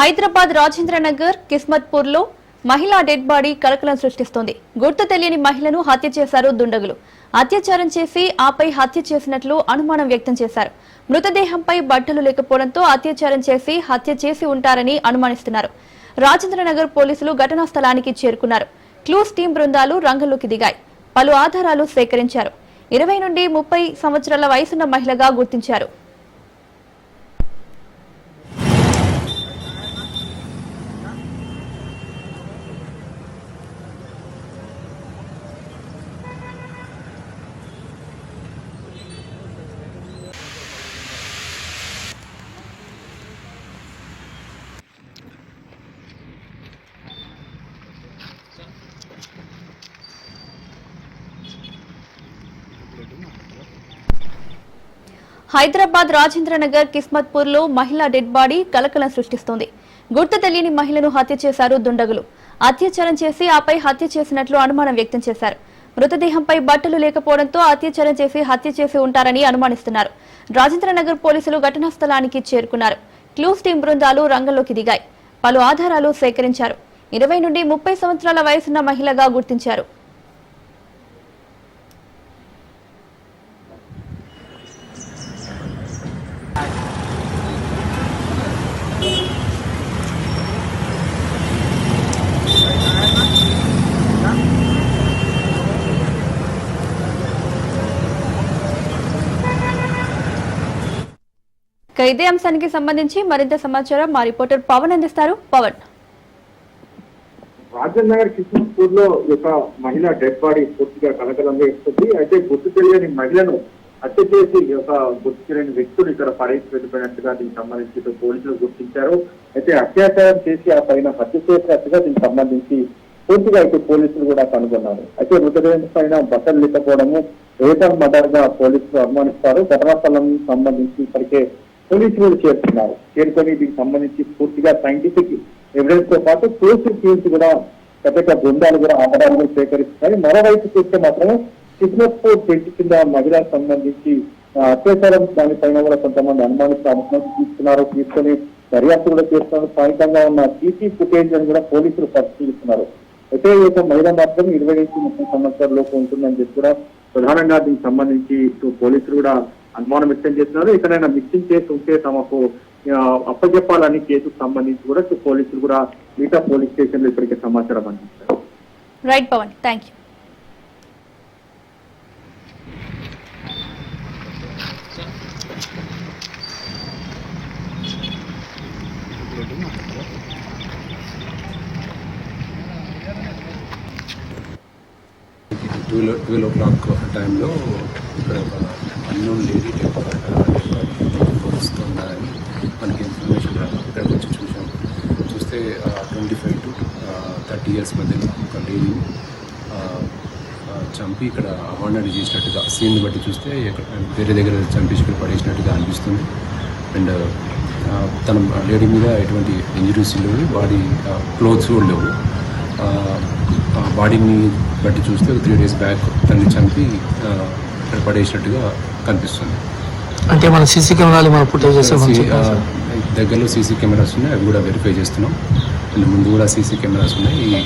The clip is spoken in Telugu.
హైదరాబాద్ రాజేంద్రనగర్ కిస్మత్పూర్ లో మహిళా డెడ్ బాడీ కలకలం సృష్టిస్తోంది. గుర్తు తెలియని మహిళను హత్య చేశారు దుండగులు. అత్యాచారం చేసి ఆపై హత్య చేసినట్లు అనుమానం వ్యక్తం చేశారు. మృతదేహంపై బట్టలు లేకపోవడంతో అత్యాచారం చేసి హత్య చేసి ఉంటారని అనుమానిస్తున్నారు. రాజేంద్రనగర్ పోలీసులు ఘటనా స్థలానికి చేరుకున్నారు. క్లూస్ టీం బృందాలు రంగంలోకి దిగాయి. పలు ఆధారాలు సేకరించారు. 20 నుండి 30 సంవత్సరాల వయసున్న మహిళగా గుర్తించారు. హైదరాబాద్ రాజేంద్రనగర్ కిస్మత్పూర్ లో మహిళా డెడ్ బాడీ కలకలం సృష్టిస్తోంది. గుర్తు తెలియని మహిళను హత్య చేశారు దుండగులు. అత్యాచారం చేసి ఆపై హత్య చేసినట్లు అనుమానం వ్యక్తం చేశారు. మృతదేహంపై బట్టలు లేకపోవడంతో అత్యాచారం చేసి హత్య చేసి ఉంటారని అనుమానిస్తున్నారు. రాజేంద్రనగర్ పోలీసులు ఘటనా స్థలానికి చేరుకున్నారు. క్లూస్ టీం బృందాలు రంగంలోకి దిగాయి. పలు ఆధారాలు సేకరించారు. 20 నుండి 30 సంవత్సరాల వయసున్న మహిళగా గుర్తించారు. ఇదే అంశానికి సంబంధించి మరింత సమాచారం మా రిపోర్టర్ పవన్ అందిస్తారు. పవన్, రాజేంద్ర నగర్ కిస్మత్పూర్ లో ఒక మహిళ డెడ్ బాడీ పూర్తిగా కలకలంగా ఇస్తుంది. అయితే గుర్తు తెలియని మహిళను హత్య చేసి ఒక గుర్తు తెలియని వ్యక్తులు ఇక్కడ పడేసి వెళ్ళిపోయినట్టుగా దీనికి సంబంధించి పోలీసులు గుర్తించారు. అయితే అత్యాచారం చేసి ఆ పైన హత్య చేసినట్టుగా దీనికి సంబంధించి పూర్తిగా అయితే పోలీసులు కూడా కనుగొన్నారు. అయితే మృతదేహం పైన బట్టలు లేకపోవడము రేటర్ మర్డర్ గా పోలీసులు అనుమానిస్తారు. ఘటనా స్థలం సంబంధించి ఇప్పటికే పోలీసులు చేరుతున్నారు. చేరుకొని దీనికి సంబంధించి పూర్తిగా సైంటిఫిక్ ఎవిడెన్స్ తో పాటు పోలీసు టీమ్స్ కూడా పెద్ద బృందాలు కూడా ఆధారాలను సేకరిస్తున్నాయి. మరోవైపు చూస్తే మాత్రం కిస్మత్పూర్ బ్రిడ్జ్ కింద మహిళలకు సంబంధించి అత్యాచారం దానిపైన కూడా కొంతమంది అనుమానిస్తూ తీసుకున్నారు. తీసుకొని దర్యాప్తు కూడా చేస్తున్నారు. స్థానికంగా ఉన్న సీసీ ఫుటేజ్ అని కూడా పోలీసులు పరిశీలిస్తున్నారు. అయితే ఈ యొక్క మహిళ మాత్రం 20 నుంచి 30 సంవత్సరాల లోపు ఉంటుందని చెప్పి కూడా ప్రధానంగా దీనికి సంబంధించి పోలీసులు కూడా అనుమానం వ్యక్తం చేస్తున్నారు. ఎక్కడైనా మిస్సింగ్ కేసు ఉంటే తమకు అప్పచెప్పాలని కేసుకు సంబంధించి కూడా పోలీసులు కూడా మిగతా పోలీస్ స్టేషన్ లో ఇప్పటికే సమాచారం అందించారు. Right Pavan, thank you. Twelve o'clock టైంలో ఇక్కడ ఒక అన్నోన్ లేడీ వస్తుందని మనకి ఇన్ఫర్మేషన్ ఇక్కడికి వచ్చి చూసాం. చూస్తే 25 to 30 years మధ్యలో ఒక లేడీ చంపి ఇక్కడ అవార్డు చేసినట్టుగా సీన్ బట్టి చూస్తే వేరే దగ్గర చంపేసి ఇక్కడ పడేసినట్టుగా అనిపిస్తుంది. అండ్ తన లేడీ మీద ఎటువంటి ఇంజరీస్ లేవు, బాడీ క్లోత్స్ కూడా లేవు. బాడీని బట్టి చూస్తే 3 days బ్యాక్ తనని చంపి ఇక్కడ పడేసినట్టుగా కనిపిస్తుంది. అంటే మన సీసీ కెమెరాలు మన ఫుటేజెస్ దగ్గరలో సీసీ కెమెరాస్ ఉన్నాయి, అవి కూడా వెరిఫై చేస్తున్నాం. అండ్ ముందు కూడా సీసీ కెమెరాస్ ఉన్నాయి.